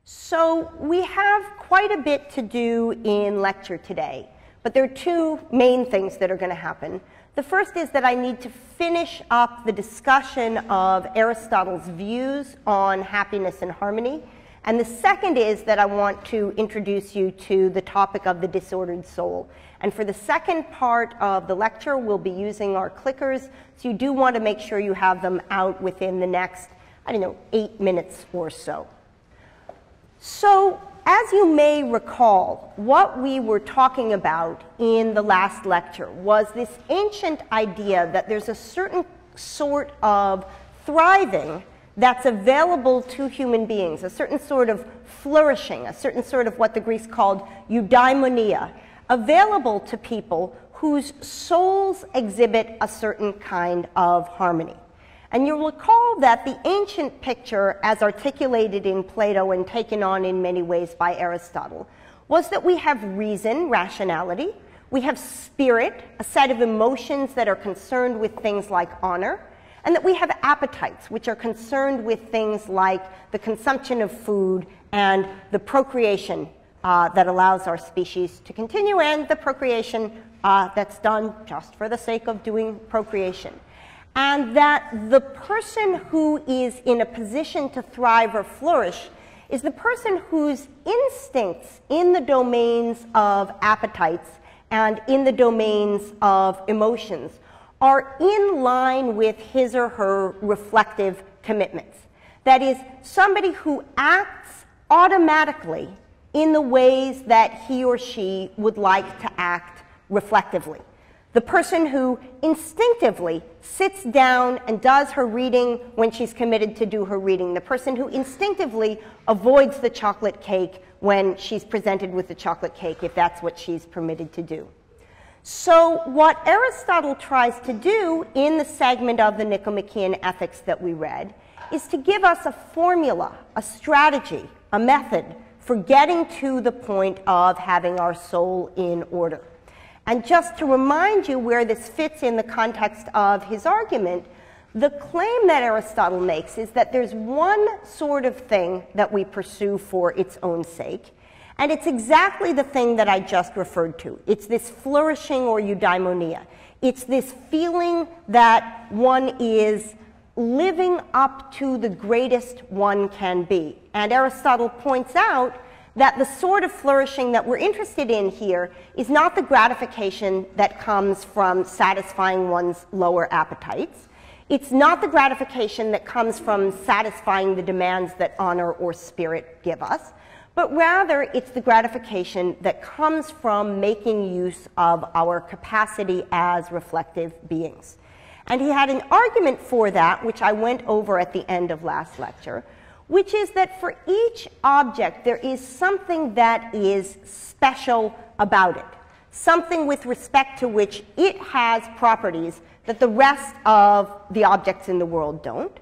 So we have quite a bit to do in lecture today, but there are two main things that are going to happen. The first is that I need to finish up the discussion of Aristotle's views on happiness and harmony. And the second is that I want to introduce you to the topic of the disordered soul. And for the second part of the lecture, we'll be using our clickers. So you do want to make sure you have them out within the next, 8 minutes or so. So as you may recall, what we were talking about in the last lecture was this ancient idea that there's a certain sort of thriving that's available to human beings, a certain sort of flourishing, a certain sort of what the Greeks called eudaimonia, available to people whose souls exhibit a certain kind of harmony. And you'll recall that the ancient picture, as articulated in Plato and taken on in many ways by Aristotle, was that we have reason, rationality, we have spirit, a set of emotions that are concerned with things like honor, and that we have appetites, which are concerned with things like the consumption of food and the procreation that allows our species to continue, and the procreation that's done just for the sake of doing procreation. And that the person who is in a position to thrive or flourish is the person whose instincts in the domains of appetites and in the domains of emotions are in line with his or her reflective commitments. That is, somebody who acts automatically in the ways that he or she would like to act reflectively. The person who instinctively sits down and does her reading when she's committed to do her reading. The person who instinctively avoids the chocolate cake when she's presented with the chocolate cake, if that's what she's permitted to do. So what Aristotle tries to do in the segment of the Nicomachean Ethics that we read is to give us a formula, a strategy, a method for getting to the point of having our soul in order. And just to remind you where this fits in the context of his argument, the claim that Aristotle makes is that there's one sort of thing that we pursue for its own sake, and it's exactly the thing that I just referred to. It's this flourishing or eudaimonia. It's this feeling that one is living up to the greatest one can be. And Aristotle points out that the sort of flourishing that we're interested in here is not the gratification that comes from satisfying one's lower appetites. It's not the gratification that comes from satisfying the demands that honor or spirit give us, but rather it's the gratification that comes from making use of our capacity as reflective beings. And he had an argument for that, which I went over at the end of last lecture, which is that for each object there is something that is special about it, something with respect to which it has properties that the rest of the objects in the world don't.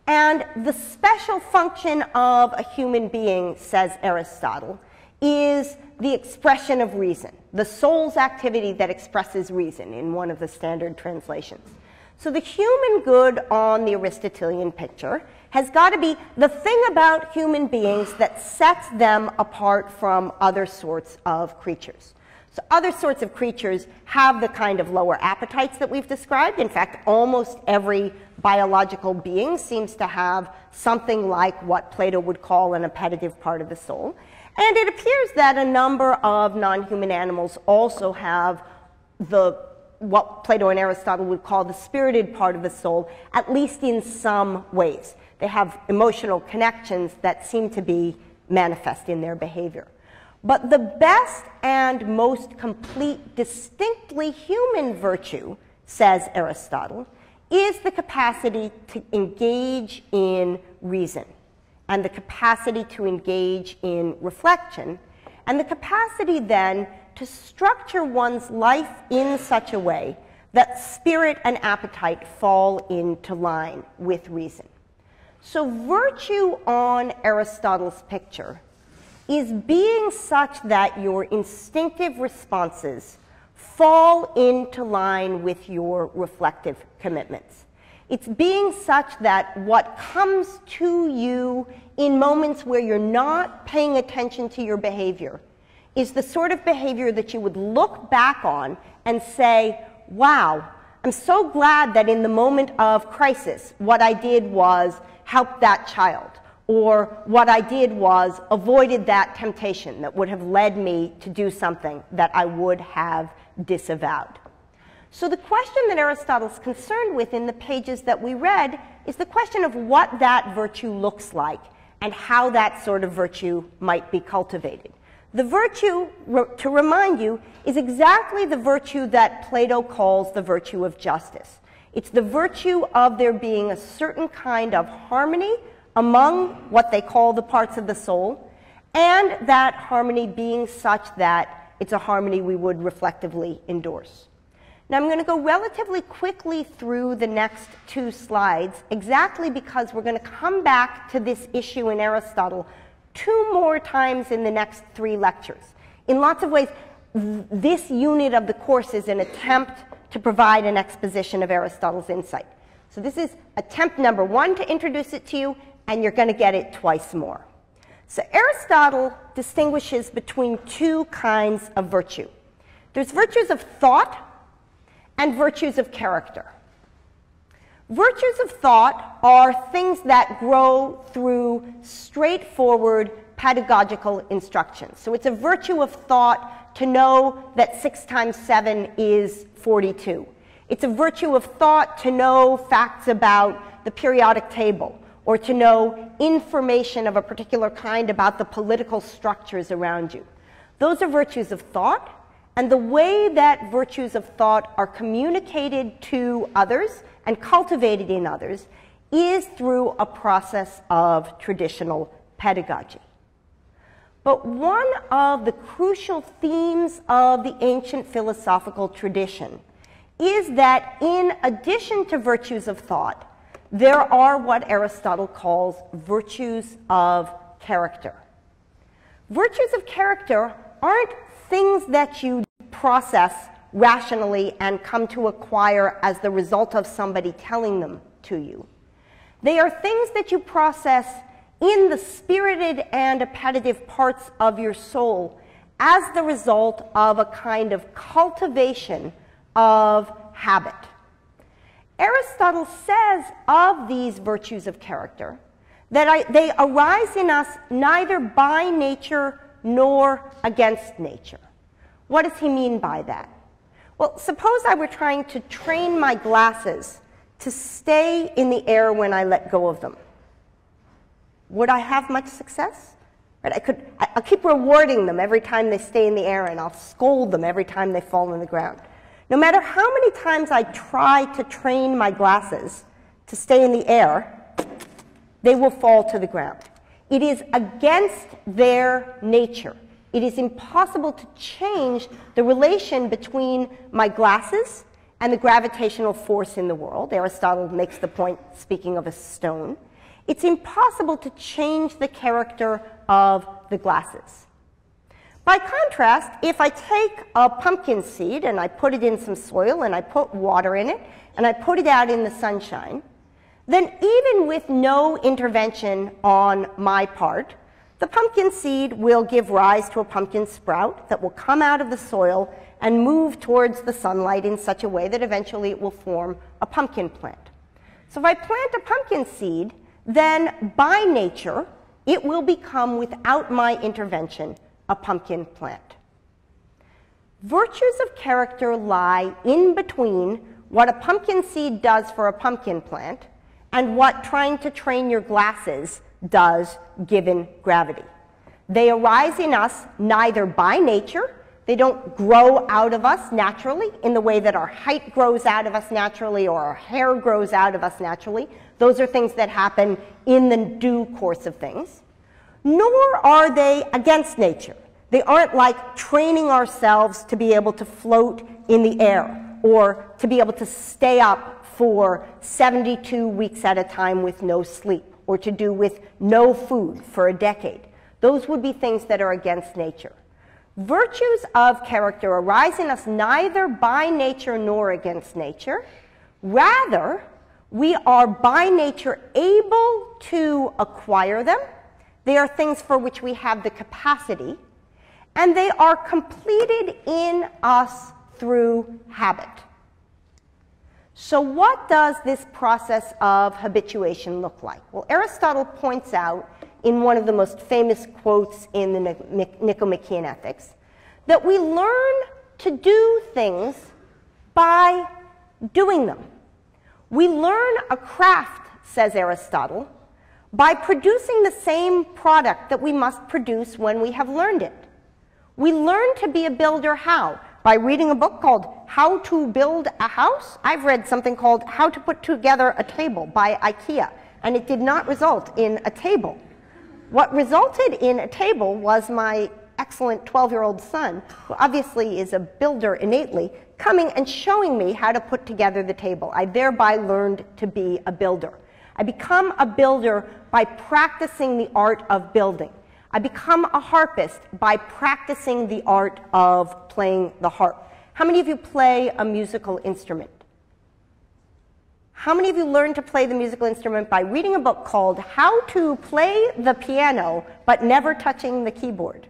And the special function of a human being, says Aristotle, is the expression of reason, the soul's activity that expresses reason in one of the standard translations. So the human good on the Aristotelian picture has got to be the thing about human beings that sets them apart from other sorts of creatures. So other sorts of creatures have the kind of lower appetites that we've described. In fact, almost every biological being seems to have something like what Plato would call an appetitive part of the soul. And it appears that a number of non-human animals also have what Plato and Aristotle would call the spirited part of the soul, at least in some ways. They have emotional connections that seem to be manifest in their behavior. But the best and most complete, distinctly human virtue, says Aristotle, is the capacity to engage in reason, and the capacity to engage in reflection, and the capacity then to structure one's life in such a way that spirit and appetite fall into line with reason. So virtue on Aristotle's picture is being such that your instinctive responses fall into line with your reflective commitments. It's being such that what comes to you in moments where you're not paying attention to your behavior is the sort of behavior that you would look back on and say, wow, I'm so glad that in the moment of crisis, what I did was help that child, or what I did was avoided that temptation that would have led me to do something that I would have disavowed. So the question that Aristotle's concerned with in the pages that we read is the question of what that virtue looks like and how that sort of virtue might be cultivated. The virtue, to remind you, is exactly the virtue that Plato calls the virtue of justice. It's the virtue of there being a certain kind of harmony among what they call the parts of the soul, and that harmony being such that it's a harmony we would reflectively endorse. Now I'm going to go relatively quickly through the next two slides, exactly because we're going to come back to this issue in Aristotle 2 more times in the next 3 lectures. In lots of ways, this unit of the course is an attempt to provide an exposition of Aristotle's insight. So this is attempt number 1 to introduce it to you, and you're going to get it twice more. So Aristotle distinguishes between 2 kinds of virtue. There's virtues of thought and virtues of character. Virtues of thought are things that grow through straightforward pedagogical instructions. So it's a virtue of thought to know that 6 times 7 is 42. It's a virtue of thought to know facts about the periodic table, or to know information of a particular kind about the political structures around you. Those are virtues of thought, and the way that virtues of thought are communicated to others and cultivated in others is through a process of traditional pedagogy. But one of the crucial themes of the ancient philosophical tradition is that in addition to virtues of thought, there are what Aristotle calls virtues of character. Virtues of character aren't things that you process rationally and come to acquire as the result of somebody telling them to you. They are things that you process in the spirited and appetitive parts of your soul as the result of a kind of cultivation of habit. Aristotle says of these virtues of character that they arise in us neither by nature nor against nature. What does he mean by that? Well, suppose I were trying to train my glasses to stay in the air when I let go of them. Would I have much success? Right, I'll keep rewarding them every time they stay in the air, and I'll scold them every time they fall on the ground. No matter how many times I try to train my glasses to stay in the air, they will fall to the ground. It is against their nature. It is impossible to change the relation between my glasses and the gravitational force in the world. Aristotle makes the point, speaking of a stone. It's impossible to change the character of the glasses. By contrast, if I take a pumpkin seed and I put it in some soil and I put water in it and I put it out in the sunshine, then even with no intervention on my part, the pumpkin seed will give rise to a pumpkin sprout that will come out of the soil and move towards the sunlight in such a way that eventually it will form a pumpkin plant. So if I plant a pumpkin seed, then by nature, it will become, without my intervention, a pumpkin plant. Virtues of character lie in between what a pumpkin seed does for a pumpkin plant and what trying to train your glasses does given gravity. They arise in us neither by nature, they don't grow out of us naturally in the way that our height grows out of us naturally or our hair grows out of us naturally. Those are things that happen in the due course of things. Nor are they against nature. They aren't like training ourselves to be able to float in the air or to be able to stay up for 72 weeks at a time with no sleep or to do with no food for a decade. Those would be things that are against nature. Virtues of character arise in us neither by nature nor against nature. Rather, we are by nature able to acquire them They are things for which we have the capacity, and they are completed in us through habit. So what does this process of habituation look like? Well, Aristotle points out in one of the most famous quotes in the Nicomachean Ethics that we learn to do things by doing them. We learn a craft, says Aristotle, by producing the same product that we must produce when we have learned it. We learn to be a builder how? By reading a book called How to Build a House. I've read something called How to Put Together a Table by IKEA, and it did not result in a table. What resulted in a table was my excellent 12-year-old son, who obviously is a builder innately, coming and showing me how to put together the table. I thereby learned to be a builder. I become a builder by practicing the art of building. I become a harpist by practicing the art of playing the harp. How many of you play a musical instrument? How many of you learn to play the musical instrument by reading a book called How to Play the Piano but Never Touching the Keyboard?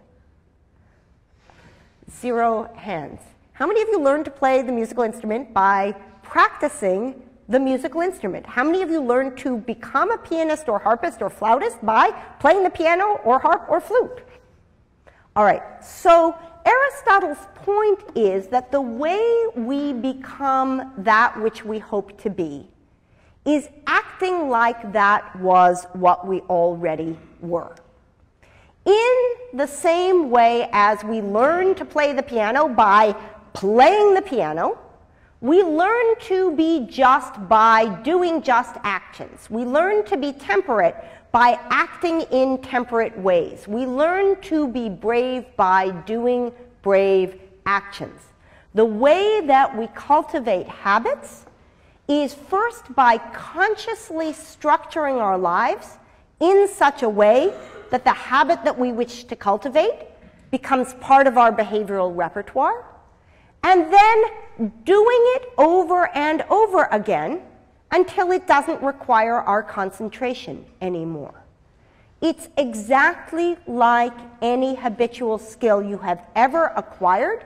0 hands. How many of you learn to play the musical instrument by practicing the musical instrument? How many of you learn to become a pianist or harpist or flautist by playing the piano or harp or flute? All right, so Aristotle's point is that the way we become that which we hope to be is acting like that was what we already were. In the same way as we learn to play the piano by playing the piano, we learn to be just by doing just actions. We learn to be temperate by acting in temperate ways. We learn to be brave by doing brave actions. The way that we cultivate habits is first by consciously structuring our lives in such a way that the habit that we wish to cultivate becomes part of our behavioral repertoire, and then doing it over and over again until it doesn't require our concentration anymore. It's exactly like any habitual skill you have ever acquired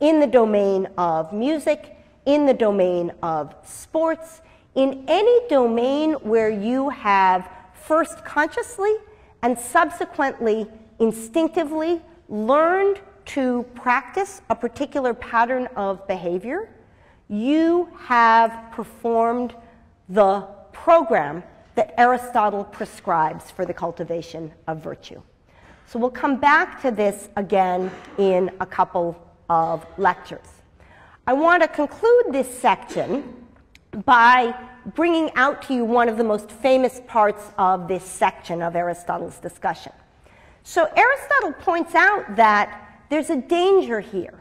in the domain of music, in the domain of sports, in any domain where you have first consciously and subsequently instinctively learned to practice a particular pattern of behavior. You have performed the program that Aristotle prescribes for the cultivation of virtue. So we'll come back to this again in a couple of lectures. I want to conclude this section by bringing out to you one of the most famous parts of this section of Aristotle's discussion. So Aristotle points out that there's a danger here.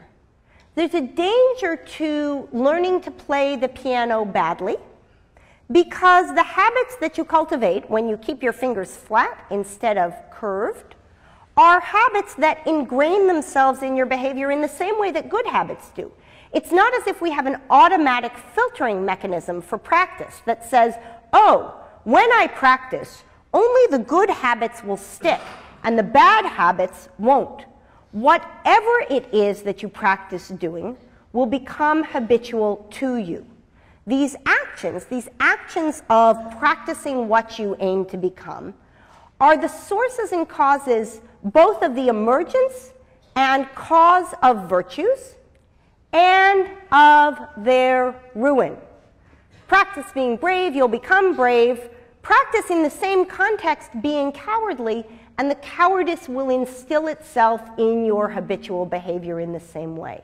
There's a danger to learning to play the piano badly, because the habits that you cultivate when you keep your fingers flat instead of curved are habits that ingrain themselves in your behavior in the same way that good habits do. It's not as if we have an automatic filtering mechanism for practice that says, oh, when I practice, only the good habits will stick and the bad habits won't. Whatever it is that you practice doing will become habitual to you. These actions of practicing what you aim to become, are the sources and causes both of the emergence and cause of virtues and of their ruin. Practice being brave, you'll become brave. Practice in the same context being cowardly, and the cowardice will instill itself in your habitual behavior in the same way.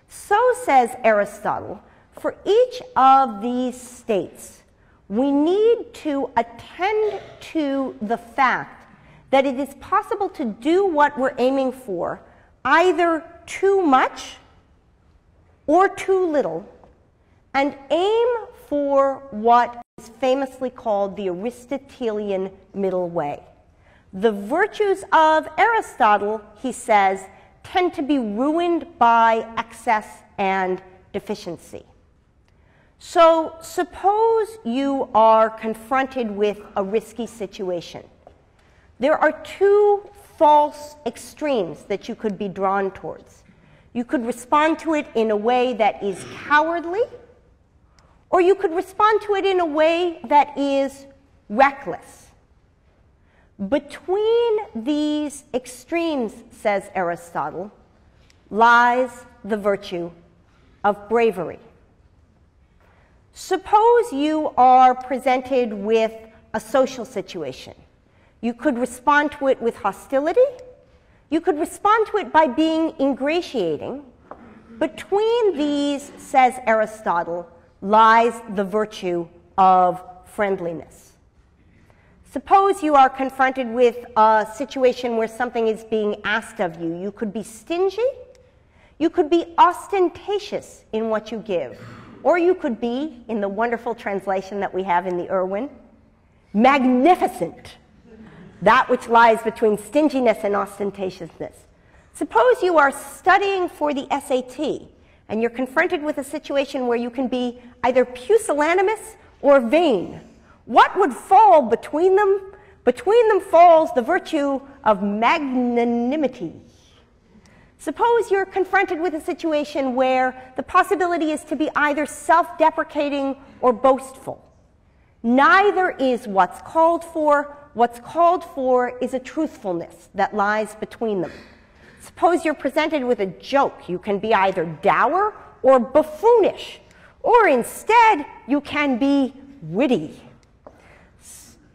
So says Aristotle, for each of these states, we need to attend to the fact that it is possible to do what we're aiming for either too much or too little, and aim for what is famously called the Aristotelian middle way. The virtues of Aristotle, he says, tend to be ruined by excess and deficiency. So suppose you are confronted with a risky situation. there are two false extremes that you could be drawn towards. You could respond to it in a way that is cowardly, or you could respond to it in a way that is reckless. Between these extremes, says Aristotle, lies the virtue of bravery. Suppose you are presented with a social situation. You could respond to it with hostility. You could respond to it by being ingratiating. Between these, says Aristotle, lies the virtue of friendliness. Suppose you are confronted with a situation where something is being asked of you. You could be stingy. You could be ostentatious in what you give. Or you could be, in the wonderful translation that we have in the Irwin, magnificent. That which lies between stinginess and ostentatiousness. Suppose you are studying for the SAT, and you're confronted with a situation where you can be either pusillanimous or vain. What would fall between them? Between them falls the virtue of magnanimity. Suppose you're confronted with a situation where the possibility is to be either self-deprecating or boastful. Neither is what's called for. What's called for is a truthfulness that lies between them. Suppose you're presented with a joke. You can be either dour or buffoonish, or instead you can be witty.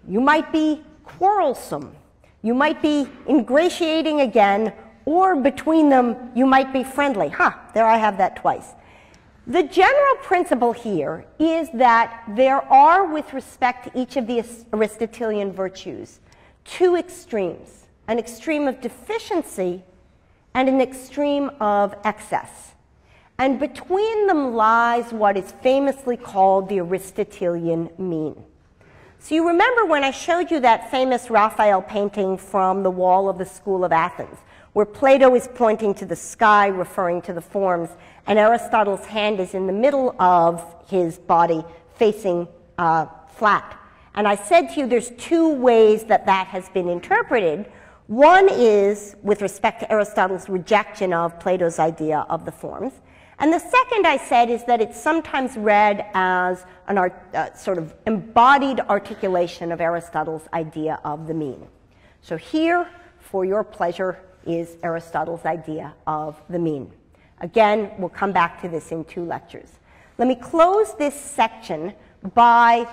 You might be quarrelsome. You might be ingratiating again, or between them you might be friendly. There I have that twice. The general principle here is that there are, with respect to each of the Aristotelian virtues, two extremes, an extreme of deficiency and an extreme of excess. And between them lies what is famously called the Aristotelian mean. So you remember when I showed you that famous Raphael painting from the wall of the School of Athens, where Plato is pointing to the sky, referring to the forms, and Aristotle's hand is in the middle of his body, facing flat. And I said to you there's two ways that that has been interpreted. One is with respect to Aristotle's rejection of Plato's idea of the forms. And the second, I said, is that it's sometimes read as an sort of embodied articulation of Aristotle's idea of the mean. So here, for your pleasure, is Aristotle's idea of the mean. Again, we'll come back to this in 2 lectures. Let me close this section by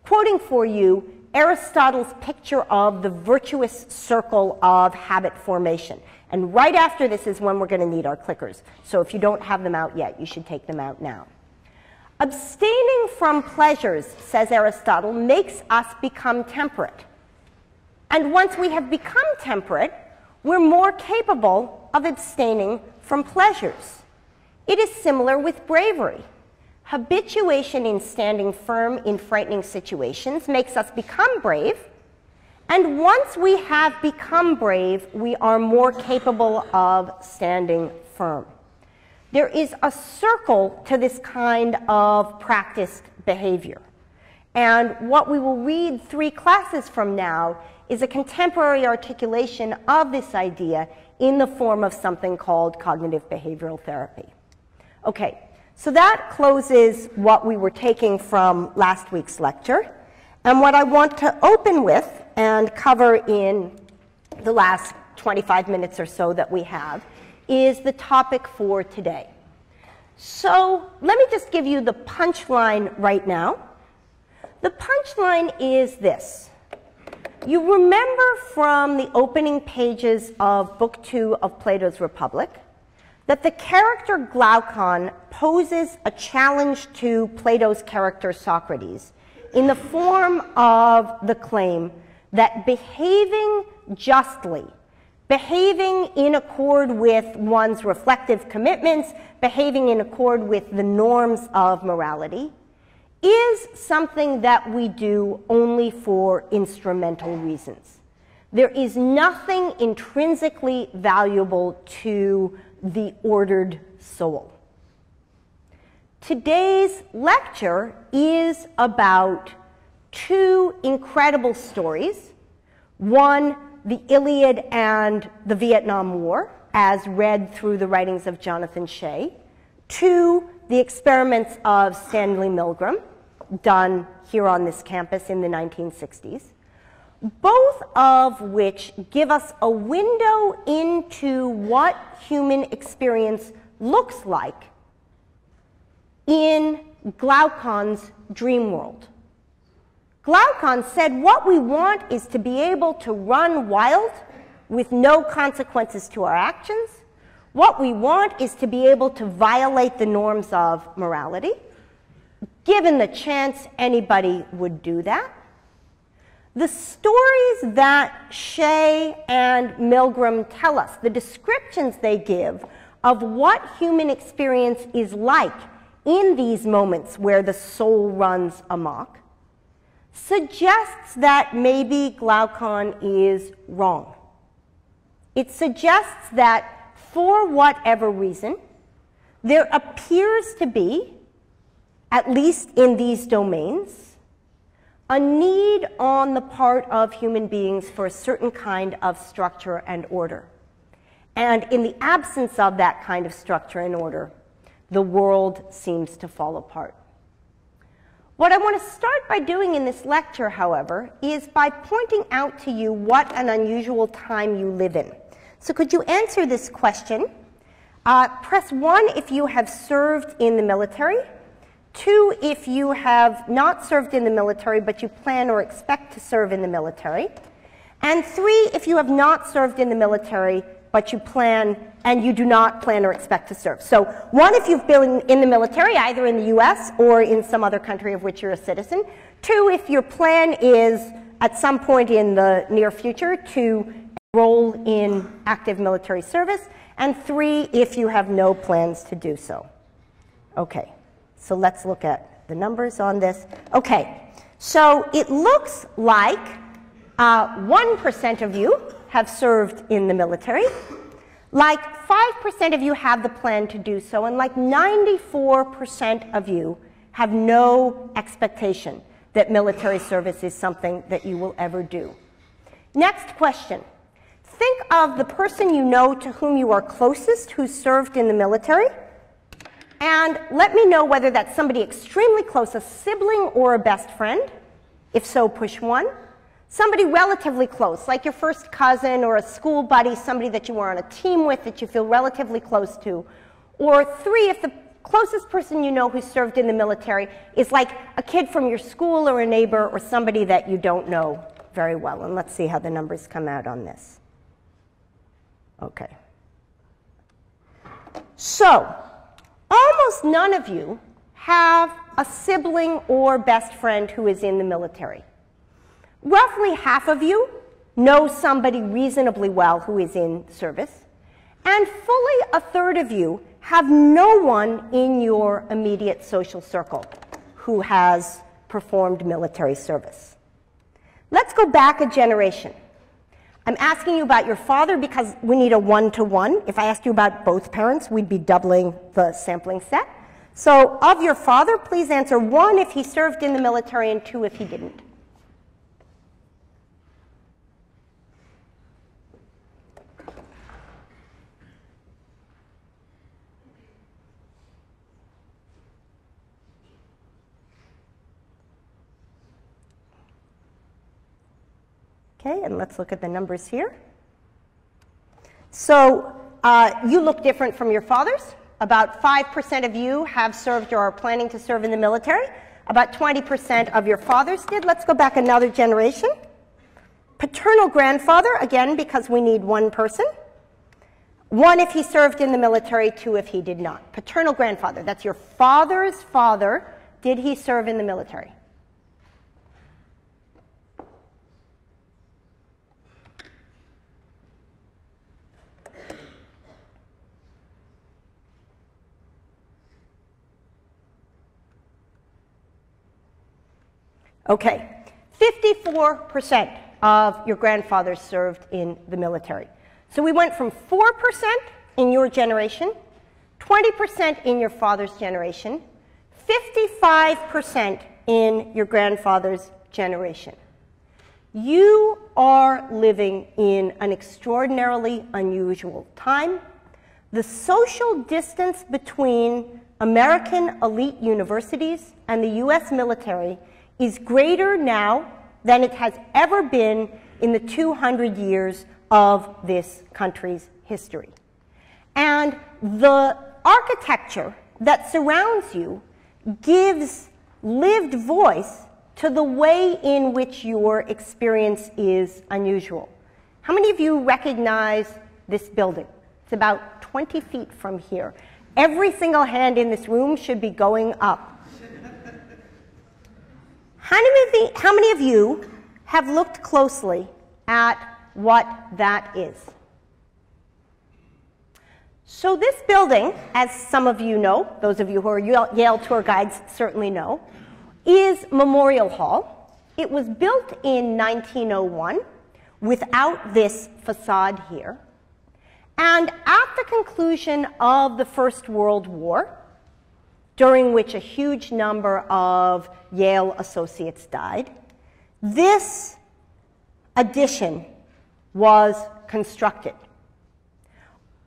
quoting for you Aristotle's picture of the virtuous circle of habit formation. And right after this is when we're going to need our clickers. So if you don't have them out yet, you should take them out now. Abstaining from pleasures, says Aristotle, makes us become temperate. And once we have become temperate, we're more capable of abstaining from pleasures. It is similar with bravery. Habituation in standing firm in frightening situations makes us become brave. And once we have become brave, we are more capable of standing firm. There is a circle to this kind of practiced behavior. And what we will read 3 classes from now is a contemporary articulation of this idea in the form of something called cognitive behavioral therapy. Okay, so that closes what we were taking from last week's lecture. And what I want to open with and cover in the last 25 minutes or so that we have is the topic for today. So let me just give you the punchline right now. The punchline is this. You remember from the opening pages of Book 2 of Plato's Republic that the character Glaucon poses a challenge to Plato's character Socrates in the form of the claim that behaving justly, behaving in accord with one's reflective commitments, behaving in accord with the norms of morality, is something that we do only for instrumental reasons. There is nothing intrinsically valuable to the ordered soul. Today's lecture is about 2 incredible stories One, the Iliad and the Vietnam War, as read through the writings of Jonathan Shea. Two, the experiments of Stanley Milgram, done here on this campus in the 1960s, both of which give us a window into what human experience looks like in Glaucon's dream world. Glaucon said what we want is to be able to run wild with no consequences to our actions. What we want is to be able to violate the norms of morality. Given the chance, anybody would do that. The stories that Shea and Milgram tell us, the descriptions they give of what human experience is like in these moments where the soul runs amok, suggests that maybe Glaucon is wrong. It suggests that for whatever reason, there appears to be, at least in these domains, a need on the part of human beings for a certain kind of structure and order. And in the absence of that kind of structure and order, the world seems to fall apart. What I want to start by doing in this lecture, however, is by pointing out to you what an unusual time you live in. So could you answer this question? Press 1 if you have served in the military. 2 if you have not served in the military, but you plan or expect to serve in the military. And 3 if you have not served in the military, but you plan and you do not plan or expect to serve. So 1 if you've been in the military, either in the US or in some other country of which you're a citizen. 2 if your plan is at some point in the near future to enroll in active military service. And 3 if you have no plans to do so. Okay. So let's look at the numbers on this. Okay, so it looks like 1% of you have served in the military, like 5% of you have the plan to do so, and like 94% of you have no expectation that military service is something that you will ever do. Next question. Think of the person you know to whom you are closest who served in the military. And let me know whether that's somebody extremely close, a sibling or a best friend. If so, push 1. Somebody relatively close, like your first cousin or a school buddy, somebody that you were on a team with that you feel relatively close to. Or 3, if the closest person you know who served in the military is like a kid from your school or a neighbor or somebody that you don't know very well. And let's see how the numbers come out on this. Okay. So, almost none of you have a sibling or best friend who is in the military. Roughly half of you know somebody reasonably well who is in service. And fully a third of you have no one in your immediate social circle who has performed military service. Let's go back a generation. I'm asking you about your father because we need a 1-to-1. If I asked you about both parents, we'd be doubling the sampling set. So of your father, please answer 1 if he served in the military and 2 if he didn't. Okay, and let's look at the numbers here. So you look different from your fathers. About 5% of you have served or are planning to serve in the military. About 20% of your fathers did. Let's go back another generation. Paternal grandfather, again, because we need 1 person. 1 if he served in the military, 2 if he did not. Paternal grandfather, that's your father's father. Did he serve in the military? Okay, 54% of your grandfathers served in the military. So we went from 4% in your generation, 20% in your father's generation, 55% in your grandfather's generation. You are living in an extraordinarily unusual time. The social distance between American elite universities and the US military is greater now than it has ever been in the 200 years of this country's history. And the architecture that surrounds you gives lived voice to the way in which your experience is unusual. How many of you recognize this building? It's about 20 feet from here. Every single hand in this room should be going up. How many of you have looked closely at what that is? So this building, as some of you know, those of you who are Yale tour guides certainly know, is Memorial Hall. It was built in 1901 without this facade here. And at the conclusion of the First World War, during which a huge number of Yale associates died, this addition was constructed.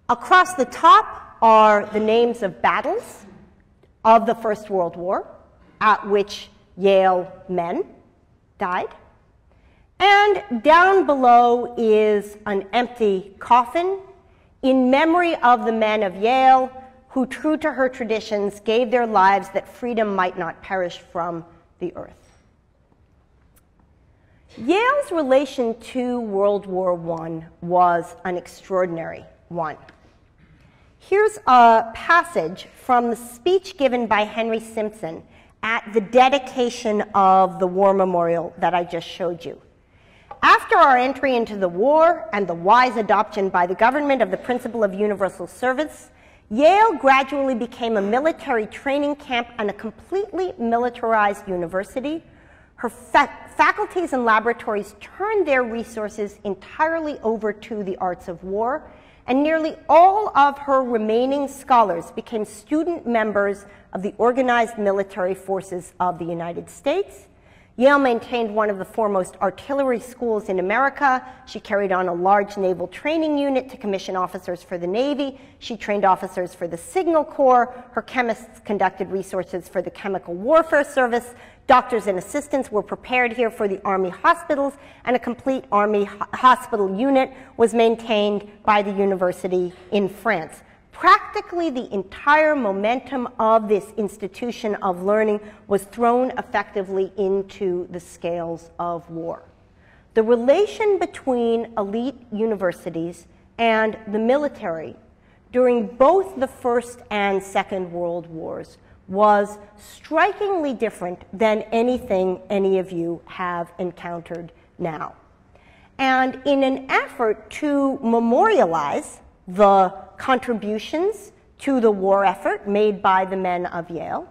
Across the top are the names of battles of the First World War at which Yale men died. And down below is an empty coffin in memory of the men of Yale who, true to her traditions, gave their lives that freedom might not perish from the earth. Yale's relation to World War I was an extraordinary one. Here's a passage from the speech given by Henry Simpson at the dedication of the war memorial that I just showed you. After our entry into the war and the wise adoption by the government of the principle of universal service, Yale gradually became a military training camp and a completely militarized university. Her faculties and laboratories turned their resources entirely over to the arts of war, and nearly all of her remaining scholars became student members of the organized military forces of the United States. Yale maintained one of the foremost artillery schools in America. She carried on a large naval training unit to commission officers for the Navy. She trained officers for the Signal Corps. Her chemists conducted researches for the Chemical Warfare Service. Doctors and assistants were prepared here for the Army hospitals, and a complete Army hospital unit was maintained by the university in France. Practically the entire momentum of this institution of learning was thrown effectively into the scales of war. The relation between elite universities and the military during both the First and Second World Wars was strikingly different than anything any of you have encountered now. And in an effort to memorialize the contributions to the war effort made by the men of Yale,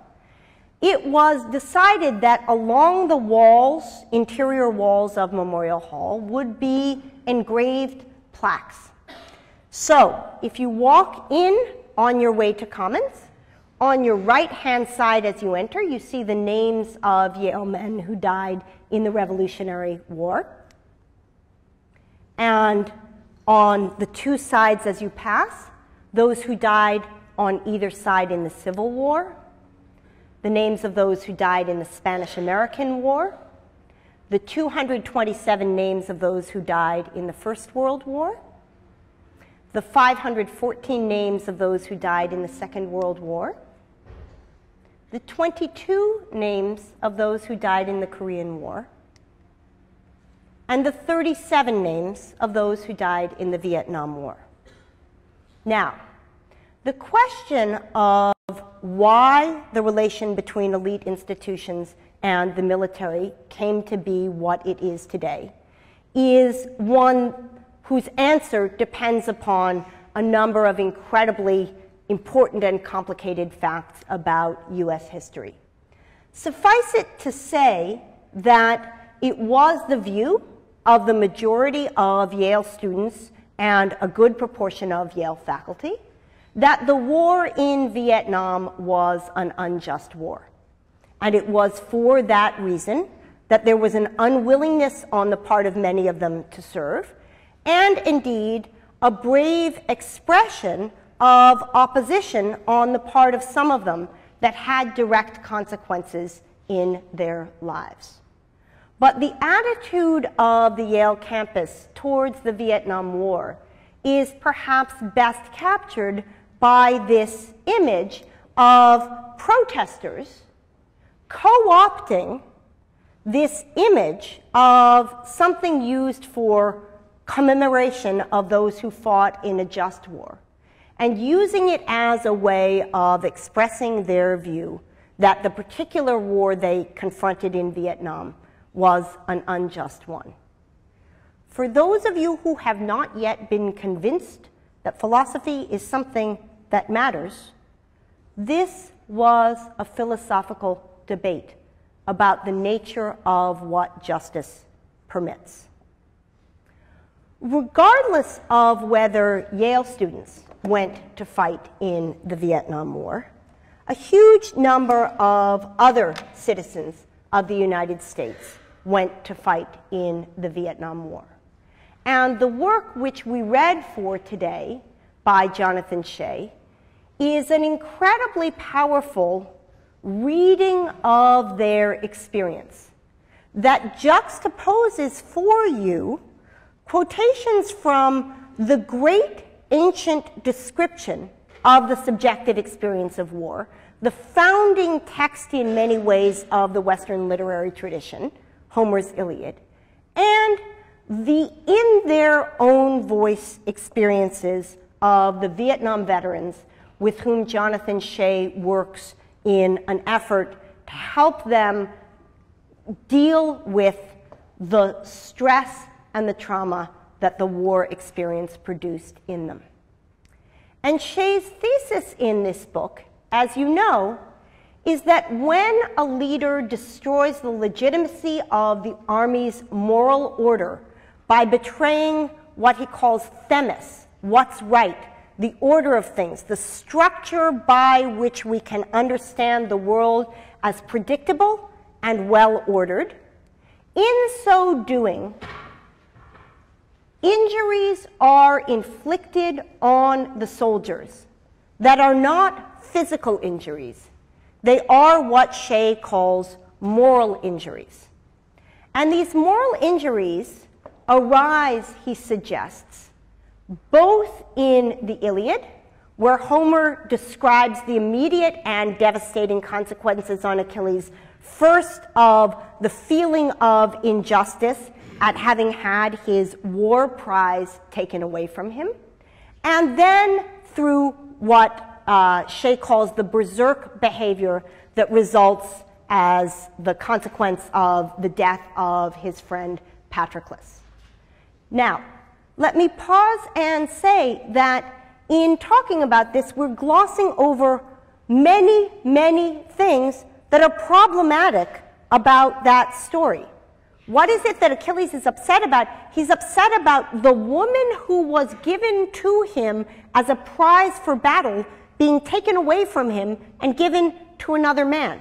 it was decided that along the walls, interior walls of Memorial Hall, would be engraved plaques. So if you walk in on your way to Commons, on your right-hand side as you enter, you see the names of Yale men who died in the Revolutionary War. And on the two sides as you pass, those who died on either side in the Civil War, the names of those who died in the Spanish-American War, the 227 names of those who died in the First World War, the 514 names of those who died in the Second World War, the 22 names of those who died in the Korean War, and the 37 names of those who died in the Vietnam War. Now, the question of why the relation between elite institutions and the military came to be what it is today is one whose answer depends upon a number of incredibly important and complicated facts about US history. Suffice it to say that it was the view of the majority of Yale students and a good proportion of Yale faculty that the war in Vietnam was an unjust war. And it was for that reason that there was an unwillingness on the part of many of them to serve, and indeed a brave expression of opposition on the part of some of them that had direct consequences in their lives. But the attitude of the Yale campus towards the Vietnam War is perhaps best captured by this image of protesters co-opting this image of something used for commemoration of those who fought in a just war, and using it as a way of expressing their view that the particular war they confronted in Vietnam was an unjust one. For those of you who have not yet been convinced that philosophy is something that matters, this was a philosophical debate about the nature of what justice permits. Regardless of whether Yale students went to fight in the Vietnam War, a huge number of other citizens of the United States went to fight in the Vietnam War. And the work which we read for today by Jonathan Shay is an incredibly powerful reading of their experience that juxtaposes for you quotations from the great ancient description of the subjective experience of war, the founding text in many ways of the Western literary tradition, Homer's Iliad, and the in their own voice experiences of the Vietnam veterans with whom Jonathan Shay works in an effort to help them deal with the stress and the trauma that the war experience produced in them. And Shay's thesis in this book, as you know, is that when a leader destroys the legitimacy of the Army's moral order by betraying what he calls themis, what's right, the order of things, the structure by which we can understand the world as predictable and well-ordered, in so doing, injuries are inflicted on the soldiers that are not physical injuries. They are what Shay calls moral injuries. And these moral injuries arise, he suggests, both in the Iliad, where Homer describes the immediate and devastating consequences on Achilles, first of the feeling of injustice at having had his war prize taken away from him, and then through what Shay calls the berserk behavior that results as the consequence of the death of his friend Patroclus. Now, let me pause and say that in talking about this, we're glossing over many, many things that are problematic about that story. What is it that Achilles is upset about? He's upset about the woman who was given to him as a prize for battle being taken away from him and given to another man.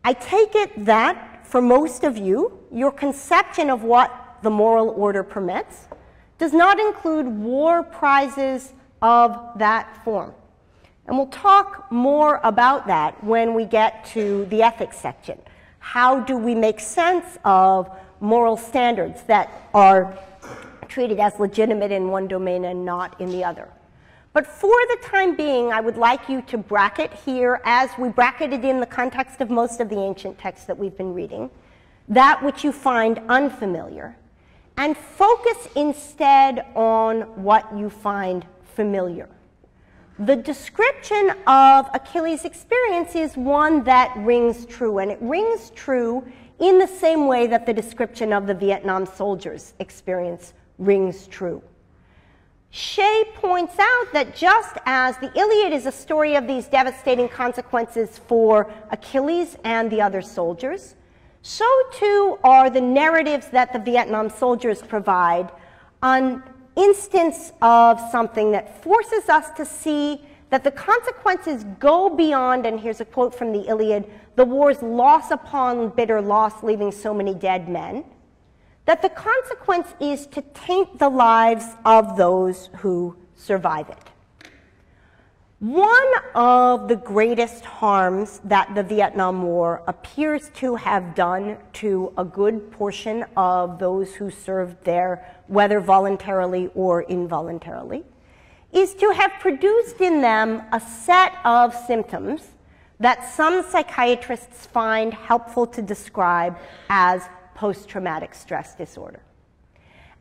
I take it that, for most of you, your conception of what the moral order permits does not include war prizes of that form. And we'll talk more about that when we get to the ethics section. How do we make sense of moral standards that are treated as legitimate in one domain and not in the other? But for the time being, I would like you to bracket here, as we bracketed in the context of most of the ancient texts that we've been reading, that which you find unfamiliar, and focus instead on what you find familiar. The description of Achilles' experience is one that rings true, and it rings true in the same way that the description of the Vietnam soldiers' experience rings true. Shay points out that just as the Iliad is a story of these devastating consequences for Achilles and the other soldiers, so too are the narratives that the Vietnam soldiers provide an instance of something that forces us to see that the consequences go beyond, and here's a quote from the Iliad, the war's loss upon bitter loss, leaving so many dead men, that the consequence is to taint the lives of those who survive it. One of the greatest harms that the Vietnam War appears to have done to a good portion of those who served there, whether voluntarily or involuntarily, is to have produced in them a set of symptoms that some psychiatrists find helpful to describe as post-traumatic stress disorder.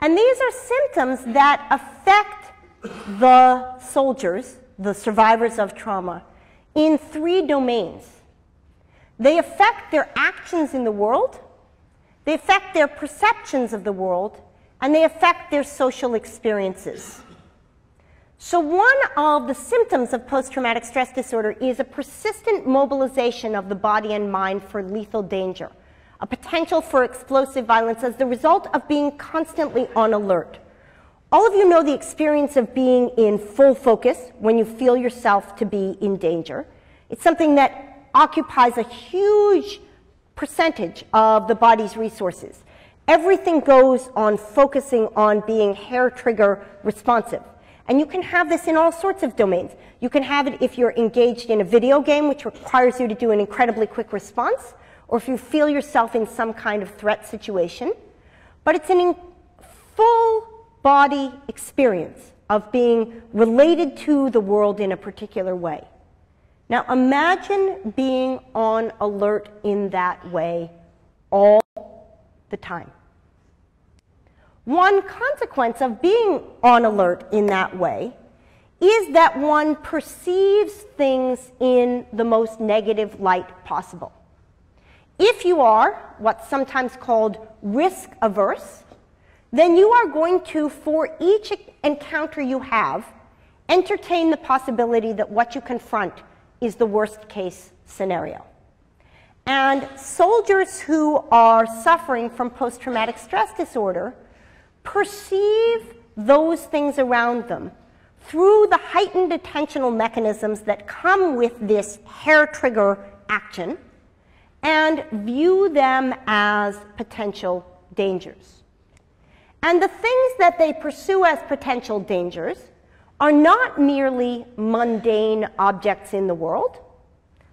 And these are symptoms that affect the soldiers, the survivors of trauma, in 3 domains. They affect their actions in the world, they affect their perceptions of the world, and they affect their social experiences. So one of the symptoms of post-traumatic stress disorder is a persistent mobilization of the body and mind for lethal danger, a potential for explosive violence as the result of being constantly on alert. All of you know the experience of being in full focus when you feel yourself to be in danger. It's something that occupies a huge percentage of the body's resources. Everything goes on focusing on being hair trigger responsive. And you can have this in all sorts of domains. You can have it if you're engaged in a video game, which requires you to do an incredibly quick response, or if you feel yourself in some kind of threat situation. But it's a full body experience of being related to the world in a particular way. Now imagine being on alert in that way all the time. One consequence of being on alert in that way is that one perceives things in the most negative light possible. If you are what's sometimes called risk averse, then you are going to, for each encounter you have, entertain the possibility that what you confront is the worst case scenario. And soldiers who are suffering from post-traumatic stress disorder perceive those things around them through the heightened attentional mechanisms that come with this hair trigger action and view them as potential dangers. And the things that they pursue as potential dangers are not merely mundane objects in the world,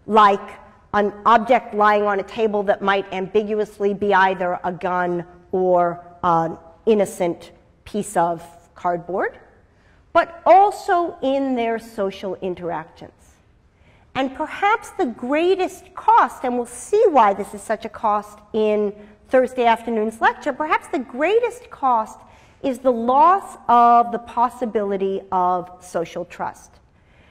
like an object lying on a table that might ambiguously be either a gun or an innocent piece of cardboard, but also in their social interactions. And perhaps the greatest cost, and we'll see why this is such a cost in Thursday afternoon's lecture, perhaps the greatest cost is the loss of the possibility of social trust.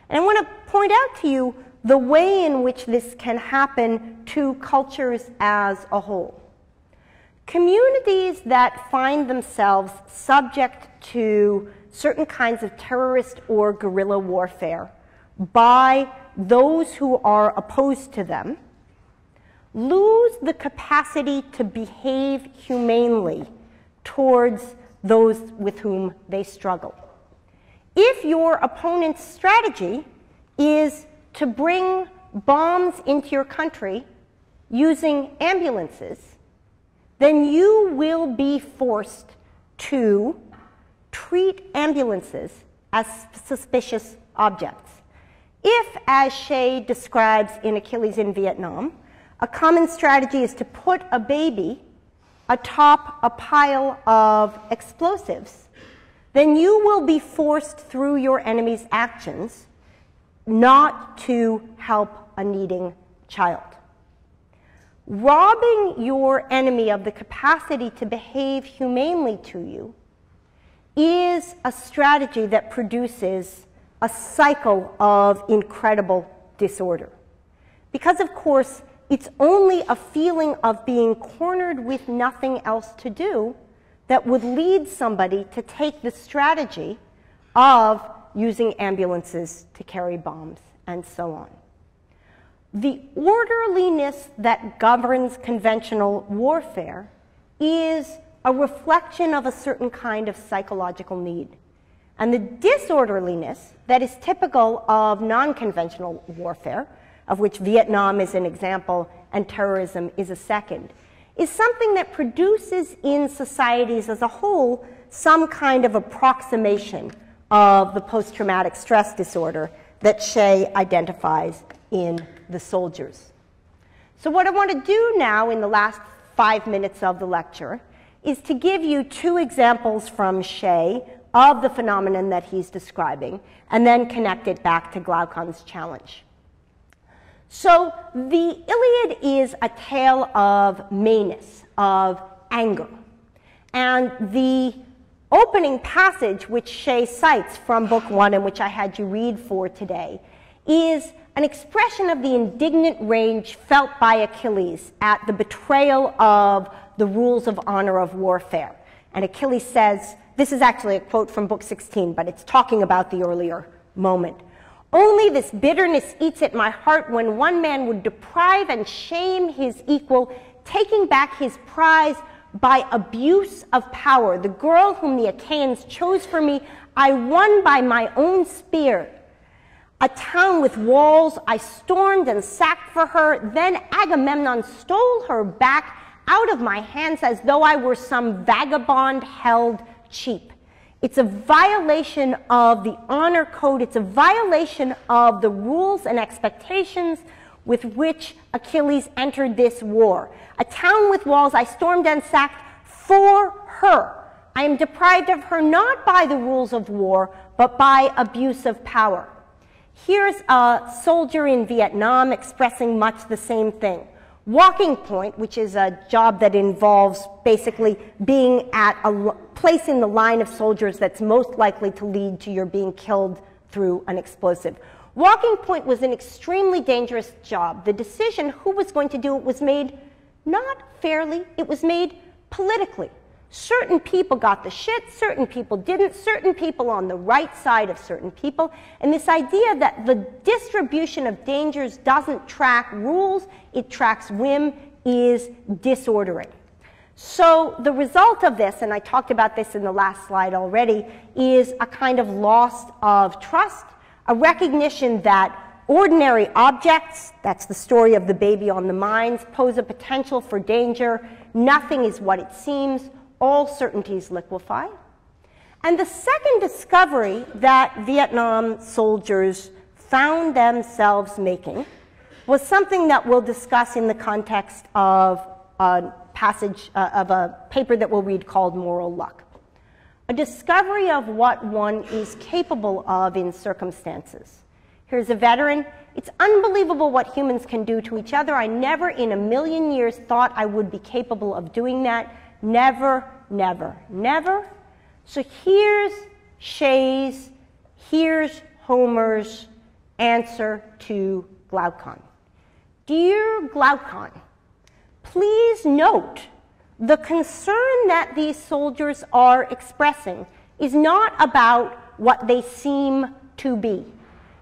And I want to point out to you the way in which this can happen to cultures as a whole. Communities that find themselves subject to certain kinds of terrorist or guerrilla warfare by those who are opposed to them lose the capacity to behave humanely towards those with whom they struggle. If your opponent's strategy is to bring bombs into your country using ambulances, then you will be forced to treat ambulances as suspicious objects. If, as Shea describes in Achilles in Vietnam, a common strategy is to put a baby atop a pile of explosives, then you will be forced through your enemy's actions not to help a needing child. Robbing your enemy of the capacity to behave humanely to you is a strategy that produces a cycle of incredible disorder. Because, of course, it's only a feeling of being cornered with nothing else to do that would lead somebody to take the strategy of using ambulances to carry bombs and so on. The orderliness that governs conventional warfare is a reflection of a certain kind of psychological need. and the disorderliness that is typical of non-conventional warfare, of which Vietnam is an example and terrorism is a second, is something that produces in societies as a whole some kind of approximation of the post-traumatic stress disorder that Shea identifies in the soldiers. So what I want to do now in the last 5 minutes of the lecture is to give you 2 examples from Shea of the phenomenon that he's describing, and then connect it back to Glaucon's challenge. So the Iliad is a tale of meanness, of anger. And the opening passage, which Shea cites from Book 1, and which I had you read for today, is an expression of the indignant rage felt by Achilles at the betrayal of the rules of honor of warfare. And Achilles says, this is actually a quote from Book 16, but it's talking about the earlier moment. Only this bitterness eats at my heart when one man would deprive and shame his equal, taking back his prize by abuse of power. The girl whom the Achaeans chose for me, I won by my own spear. A town with walls I stormed and sacked for her. Then Agamemnon stole her back out of my hands as though I were some vagabond held cheap. It's a violation of the honor code. It's a violation of the rules and expectations with which Achilles entered this war. A town with walls I stormed and sacked for her. I am deprived of her not by the rules of war, but by abuse of power. Here's a soldier in Vietnam expressing much the same thing. Walking point, which is a job that involves basically being at a place in the line of soldiers that's most likely to lead to your being killed through an explosive. Walking point was an extremely dangerous job. The decision who was going to do it was made not fairly, it was made politically. Certain people got the shit, certain people didn't, certain people on the right side of certain people. And this idea that the distribution of dangers doesn't track rules, it tracks whim, is disordering. So the result of this, and I talked about this in the last slide already, is a kind of loss of trust, a recognition that ordinary objects, that's the story of the baby on the mines, pose a potential for danger. Nothing is what it seems. All certainties liquefy. And the second discovery that Vietnam soldiers found themselves making was something that we'll discuss in the context of a passage of a paper that we'll read called Moral Luck. A discovery of what one is capable of in circumstances. Here's a veteran. It's unbelievable what humans can do to each other. I never in a million years thought I would be capable of doing that. Never, never, never. So here's Shea's, here's Homer's answer to Glaucon. Dear Glaucon, please note the concern that these soldiers are expressing is not about what they seem to be.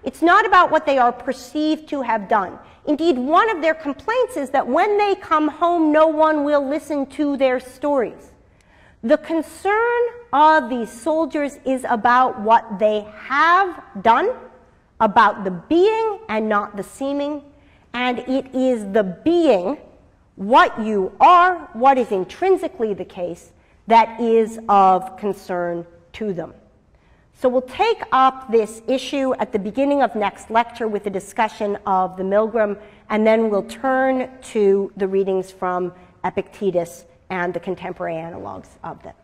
It's not about what they are perceived to have done. Indeed, one of their complaints is that when they come home, no one will listen to their stories. The concern of these soldiers is about what they have done, about the being and not the seeming, and it is the being, what you are, what is intrinsically the case, that is of concern to them. So we'll take up this issue at the beginning of next lecture with a discussion of the Milgram, and then we'll turn to the readings from Epictetus and the contemporary analogs of them.